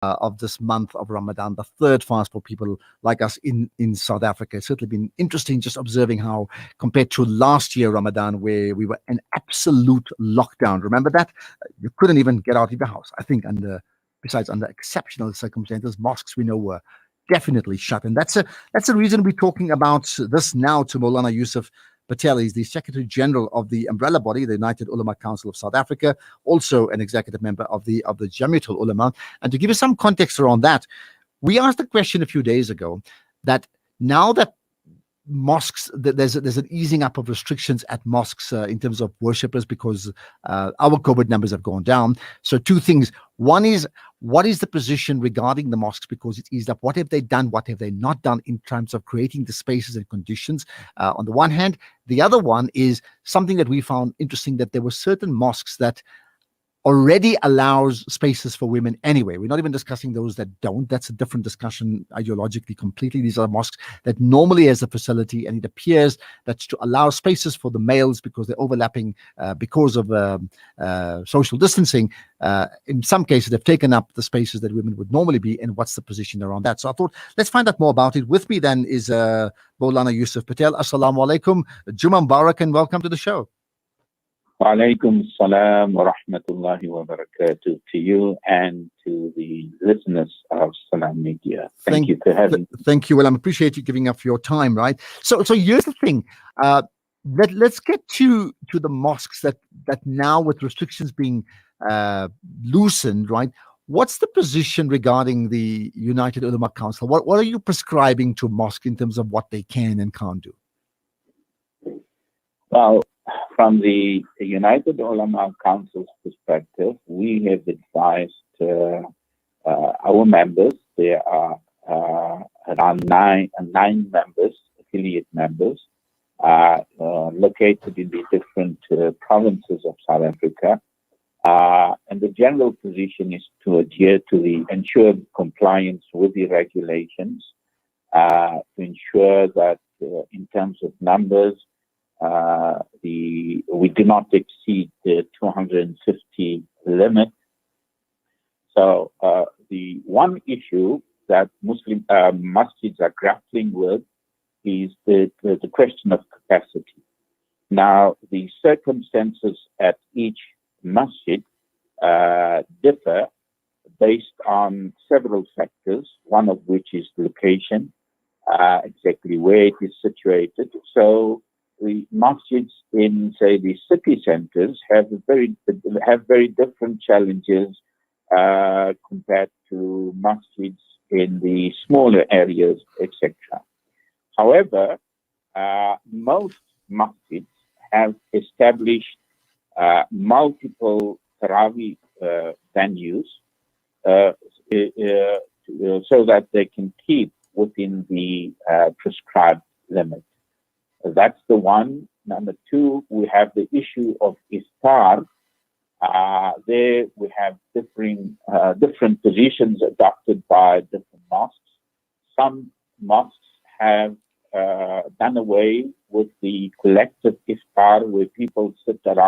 of this month of Ramadan, the third fast for people like us in South Africa. It's certainly been interesting just observing how, compared to last year Ramadan, where we were in absolute lockdown. Remember that? You couldn't even get out of your house. I think besides under exceptional circumstances, mosques we know were definitely shut. And that's the reason we're talking about this now to Maulana Yusuf Patel. He's the Secretary General of the umbrella body, the United Ulama Council of South Africa, also an executive member of the Jamiatul Ulama. And to give you some context around that, we asked the question a few days ago that now that mosques, there's an easing up of restrictions at mosques in terms of worshippers, because our COVID numbers have gone down. So two things. One is, what is the position regarding the mosques because it's eased up? What have they done? What have they not done in terms of creating the spaces and conditions on the one hand? The other one is something that we found interesting, that there were certain mosques that already allows spaces for women anyway. We're not even discussing those that don't. That's a different discussion ideologically completely. These are mosques that normally has a facility, and it appears that's to allow spaces for the males because they're overlapping because of social distancing. In some cases, they've taken up the spaces that women would normally be in. What's the position around that? So I thought, let's find out more about it. With me then is Maulana Yusuf Patel. Assalamu alaikum. Juma Mubarak and welcome to the show. Wa alaikum salam wa rahmatullahi wa barakatuh to you and to the listeners of Salam Media. Thank you for having me. Thank you. Well, I appreciate you giving up your time, right? So here's the thing. Let's get to the mosques that now, with restrictions being loosened, right? What's the position regarding the United Ulama Council? What are you prescribing to mosques in terms of what they can and can't do? Well, from the United Ulama Council's perspective, we have advised our members. There are around nine members, affiliate members, located in the different provinces of South Africa. And the general position is to adhere to ensure compliance with the regulations, to ensure that in terms of numbers, we do not exceed the 250 limit. So the one issue that Muslim masjids are grappling with is the question of capacity. Now, the circumstances at each masjid differ based on several factors, one of which is location, exactly where it is situated. So the masjids in, say, the city centers have very different challenges compared to masjids in the smaller areas, etc. However, most masjids have established multiple Tarawih venues so that they can keep within the prescribed limit. That's the one. Number two, we have the issue of iftar. There we have different positions adopted by different mosques. Some mosques have done away with the collective iftar, where people sit around